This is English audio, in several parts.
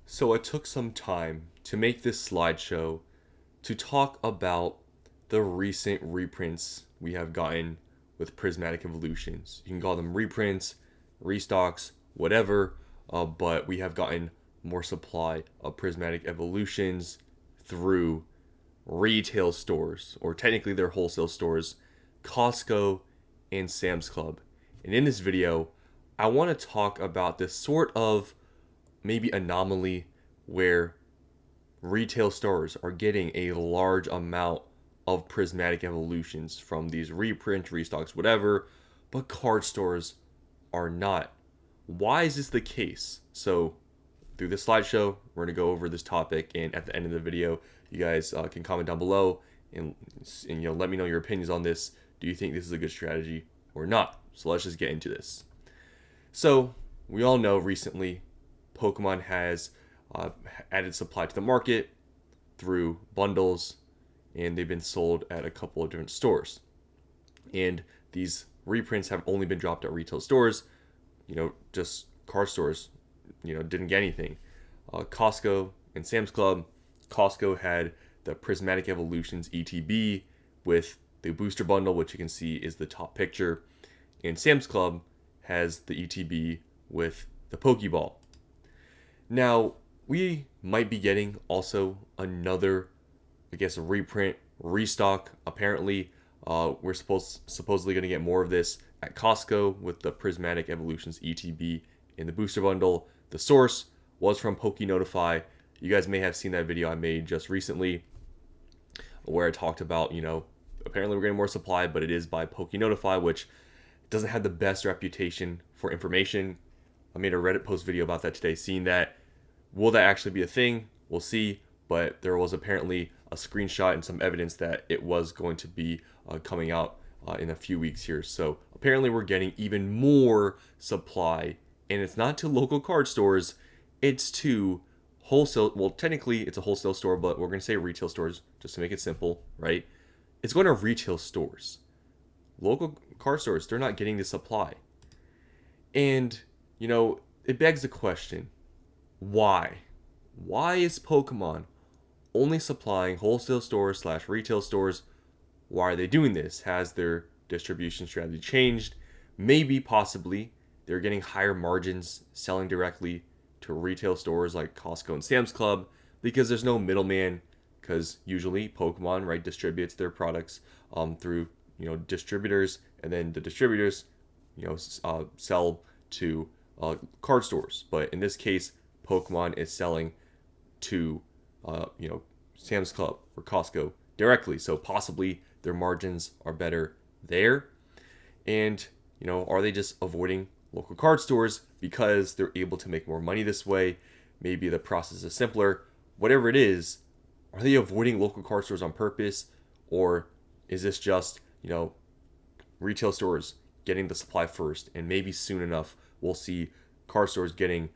So I took some time to make this slideshow to talk about the recent reprints we have gotten with Prismatic Evolutions. You can call them reprints, restocks, whatever, but we have gotten more supply of Prismatic Evolutions through retail stores, or technically they're wholesale stores, Costco and Sam's Club. And in this video, I want to talk about this sort of maybe anomaly where retail stores are getting a large amount of prismatic evolutions from these reprints, restocks, whatever, but card stores are not. Why is this the case? So, through this slideshow, we're going to go over this topic, and at the end of the video, you guys can comment down below and let me know your opinions on this. Do you think this is a good strategy or not? So let's just get into this. So, we all know recently Pokemon has added supply to the market through bundles, and they've been sold at a couple of different stores. And these reprints have only been dropped at retail stores, just card stores, didn't get anything. Costco and Sam's Club. Costco had the Prismatic Evolutions ETB with the booster bundle, which you can see is the top picture. And Sam's Club has the ETB with the Pokeball. Now, we might be getting also another, reprint, restock. Apparently, we're supposedly going to get more of this at Costco with the Prismatic Evolutions ETB in the booster bundle. The source was from PokeNotify. You guys may have seen that video I made just recently where I talked about, apparently we're getting more supply, but it is by PokeNotify, which doesn't have the best reputation for information. I made a Reddit post video about that today, seeing that. Will that actually be a thing? We'll see. But there was apparently a screenshot and some evidence that it was going to be coming out in a few weeks here. So apparently we're getting even more supply. And it's not to local card stores. It's to wholesale. Well, technically it's a wholesale store, but we're going to say retail stores just to make it simple, right? It's going to retail stores. Local card stores, they're not getting the supply. And, it begs the question. Why? Why is Pokemon only supplying wholesale stores / retail stores? Why are they doing this? Has their distribution strategy changed? Maybe, possibly, they're getting higher margins selling directly to retail stores like Costco and Sam's Club because there's no middleman. Because usually Pokemon, right, distributes their products through distributors, and then the distributors sell to card stores. But in this case, Pokemon is selling to, Sam's Club or Costco directly. So possibly their margins are better there. And, are they just avoiding local card stores because they're able to make more money this way? Maybe the process is simpler. Whatever it is, are they avoiding local card stores on purpose? Or is this just, retail stores getting the supply first? And maybe soon enough, we'll see card stores getting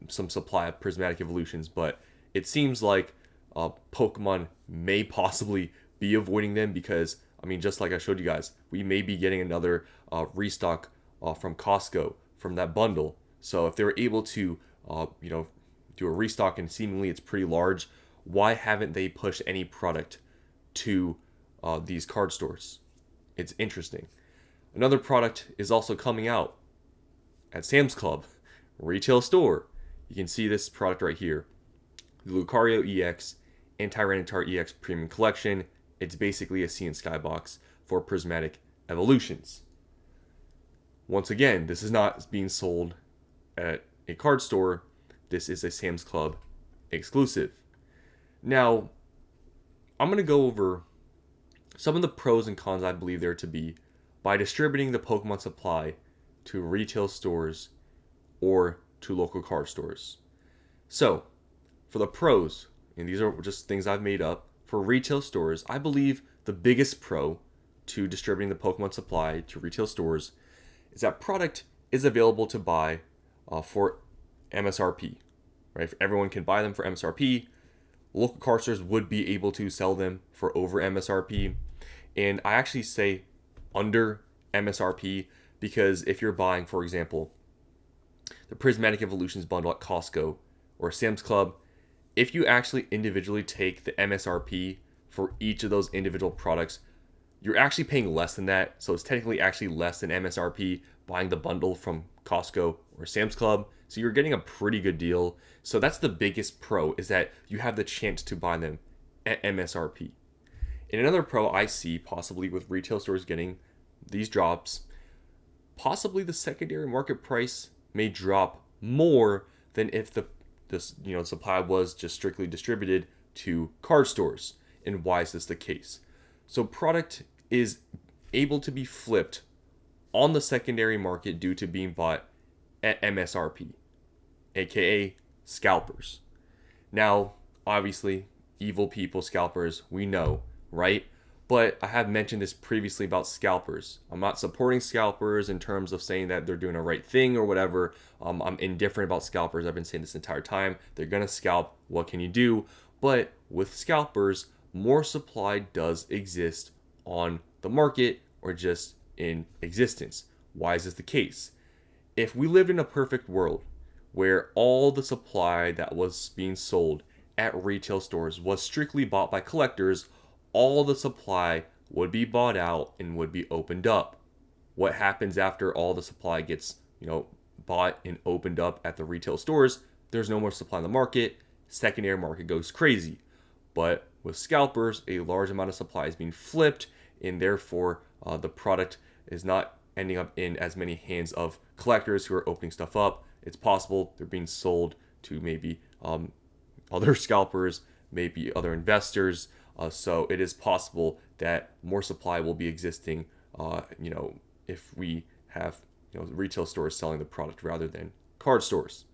some supply of Prismatic Evolutions, but it seems like Pokemon may possibly be avoiding them because, just like I showed you guys, we may be getting another restock from Costco from that bundle. So if they were able to, do a restock and seemingly it's pretty large, why haven't they pushed any product to these card stores? It's interesting. Another product is also coming out at Sam's Club retail store. You can see this product right here, the Lucario EX and Tyranitar EX Premium Collection. It's basically a Sea and Sky box for Prismatic Evolutions. Once again, this is not being sold at a card store. This is a Sam's Club exclusive. Now, I'm going to go over some of the pros and cons I believe there to be by distributing the Pokemon supply to retail stores or to local card stores. So, for the pros, and these are just things I've made up, for retail stores, I believe the biggest pro to distributing the Pokemon supply to retail stores is that product is available to buy for MSRP, right? Everyone can buy them for MSRP. Local card stores would be able to sell them for over MSRP. And I actually say under MSRP because if you're buying, for example, the Prismatic Evolutions bundle at Costco or Sam's Club, if you actually individually take the MSRP for each of those individual products, you're actually paying less than that. So it's technically actually less than MSRP buying the bundle from Costco or Sam's Club. So you're getting a pretty good deal. So that's the biggest pro, is that you have the chance to buy them at MSRP. And another pro I see possibly with retail stores getting these drops, possibly the secondary market price may drop more than if the supply was just strictly distributed to card stores. And why is this the case? So product is able to be flipped on the secondary market due to being bought at MSRP, aka scalpers. Now, obviously, evil people, scalpers, we know, right? But I have mentioned this previously about scalpers. I'm not supporting scalpers in terms of saying that they're doing a right thing or whatever. I'm indifferent about scalpers. I've been saying this entire time. They're going to scalp. What can you do? But with scalpers, more supply does exist on the market or just in existence. Why is this the case? If we lived in a perfect world where all the supply that was being sold at retail stores was strictly bought by collectors, all the supply would be bought out and would be opened up. What happens after all the supply gets, bought and opened up at the retail stores? There's no more supply in the market. Secondary market goes crazy. But with scalpers, a large amount of supply is being flipped, and therefore the product is not ending up in as many hands of collectors who are opening stuff up. It's possible they're being sold to maybe other scalpers, maybe other investors. So it is possible that more supply will be existing, if we have retail stores selling the product rather than card stores.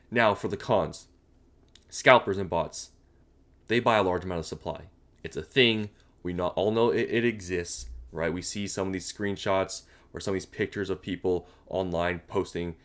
Now for the cons, scalpers and bots, they buy a large amount of supply. It's a thing. We not all know it exists, right? We see some of these screenshots or some of these pictures of people online posting,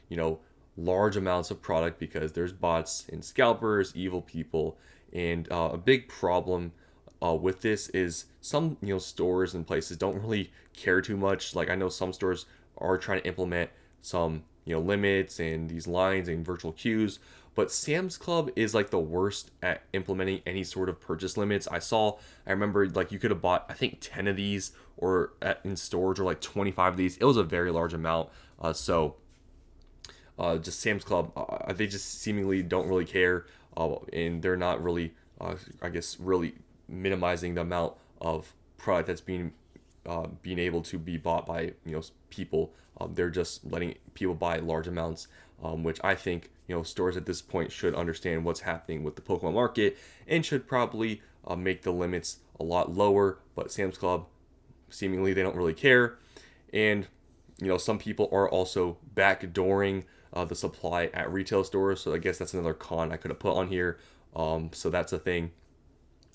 large amounts of product because there's bots and scalpers, evil people. And a big problem with this is some stores and places don't really care too much. Like I know some stores are trying to implement some limits and these lines and virtual queues, but Sam's Club is like the worst at implementing any sort of purchase limits. I remember like you could have bought I think 10 of these or in storage, or like 25 of these. It was a very large amount. Just Sam's Club, they just seemingly don't really care, and they're not really, really minimizing the amount of product that's being able to be bought by people. They're just letting people buy large amounts, which I think stores at this point should understand what's happening with the Pokemon market and should probably make the limits a lot lower. But Sam's Club, seemingly they don't really care, and some people are also backdooring the supply at retail stores. So I guess that's another con I could have put on here. So that's a thing.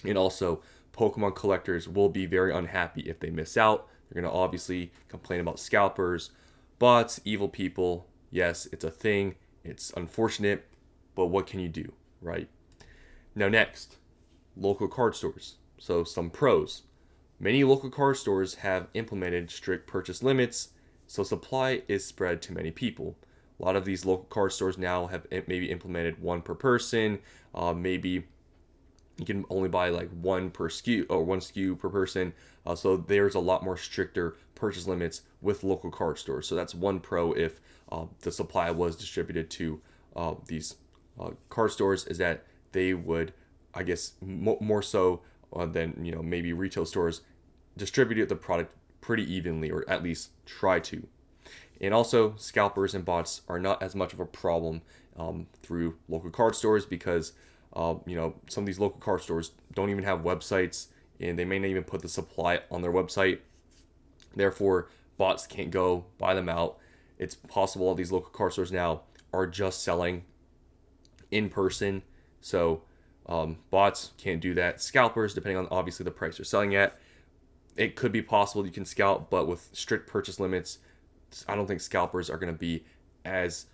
And also, Pokemon collectors will be very unhappy if they miss out. They're going to obviously complain about scalpers, bots, evil people. Yes, it's a thing. It's unfortunate, but what can you do, right? Now next, local card stores. So some pros. Many local card stores have implemented strict purchase limits, so supply is spread to many people. A lot of these local card stores now have maybe implemented one per person. Maybe you can only buy like one per SKU or one SKU per person. So there's a lot more stricter purchase limits with local card stores. So that's one pro if the supply was distributed to these card stores, is that they would, I guess, more so than maybe retail stores, distribute the product pretty evenly, or at least try to. And also, scalpers and bots are not as much of a problem through local card stores because some of these local card stores don't even have websites, and they may not even put the supply on their website. Therefore, bots can't go buy them out. It's possible all these local card stores now are just selling in person. So bots can't do that. Scalpers, depending on obviously the price you're selling at, it could be possible you can scalp, but with strict purchase limits, I don't think scalpers are going to be as,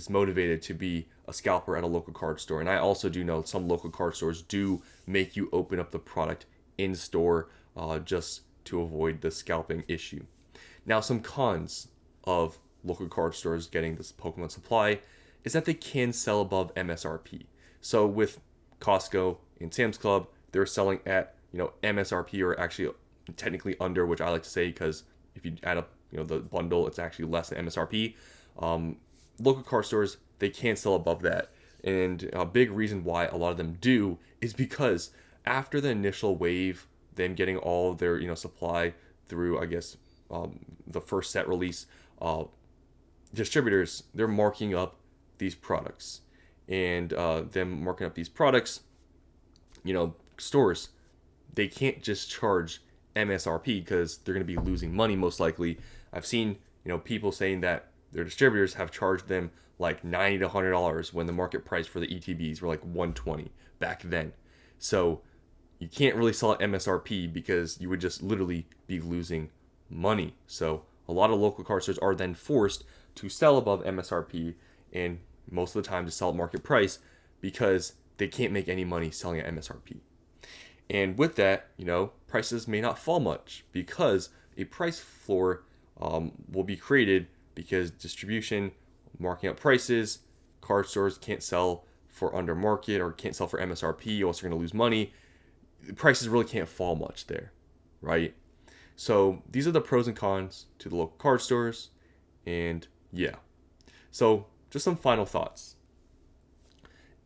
motivated to be a scalper at a local card store. And I also do know some local card stores do make you open up the product in store just to avoid the scalping issue. Now, some cons of local card stores getting this Pokemon supply is that they can sell above MSRP. So with Costco and Sam's Club, they're selling at MSRP, or actually technically under, which I like to say, because if you add up the bundle, it's actually less than MSRP. Local car stores, they can't sell above that, and a big reason why a lot of them do is because after the initial wave, them getting all of their supply through, I guess, the first set release, distributors, they're marking up these products, and them marking up these products, stores, they can't just charge MSRP because they're going to be losing money most likely. I've seen people saying that their distributors have charged them like $90 to $100 when the market price for the ETBs were like $120 back then. So you can't really sell at MSRP because you would just literally be losing money. So a lot of local car stores are then forced to sell above MSRP, and most of the time to sell at market price because they can't make any money selling at MSRP. And with that, prices may not fall much because a price floor will be created, because distribution marking up prices, car stores can't sell for under market or can't sell for MSRP, or else they're going to lose money. The prices really can't fall much there, right? So these are the pros and cons to the local card stores, and yeah. So just some final thoughts.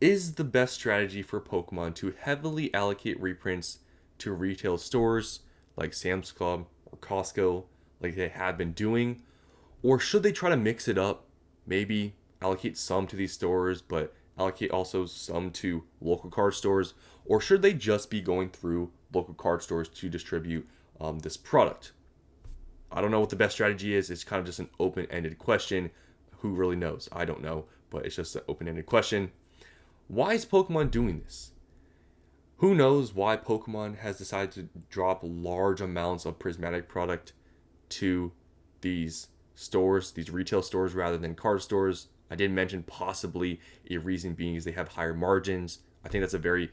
Is the best strategy for Pokemon to heavily allocate reprints to retail stores like Sam's Club or Costco, like they have been doing? Or should they try to mix it up? Maybe allocate some to these stores, but allocate also some to local card stores? Or should they just be going through local card stores to distribute this product? I don't know what the best strategy is. It's kind of just an open-ended question. Who really knows? I don't know, but it's just an open-ended question. Why is Pokemon doing this? Who knows why Pokemon has decided to drop large amounts of prismatic product to these stores, these retail stores, rather than card stores. I did mention possibly a reason being is they have higher margins. I think that's a very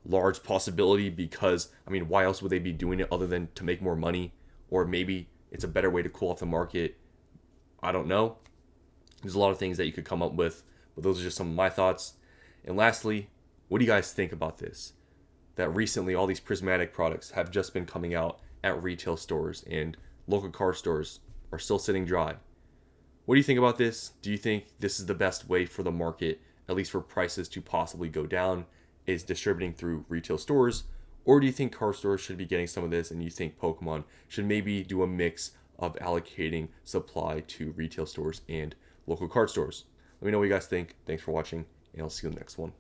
large possibility because, why else would they be doing it other than to make more money? Or maybe it's a better way to cool off the market. I don't know. There's a lot of things that you could come up with, but those are just some of my thoughts. And lastly, what do you guys think about this? That recently all these prismatic products have just been coming out at retail stores, and local car stores are still sitting dry. What do you think about this? Do you think this is the best way for the market, at least for prices to possibly go down, is distributing through retail stores? Or do you think car stores should be getting some of this, and you think Pokemon should maybe do a mix of allocating supply to retail stores and local card stores? Let me know what you guys think. Thanks for watching, and I'll see you in the next one.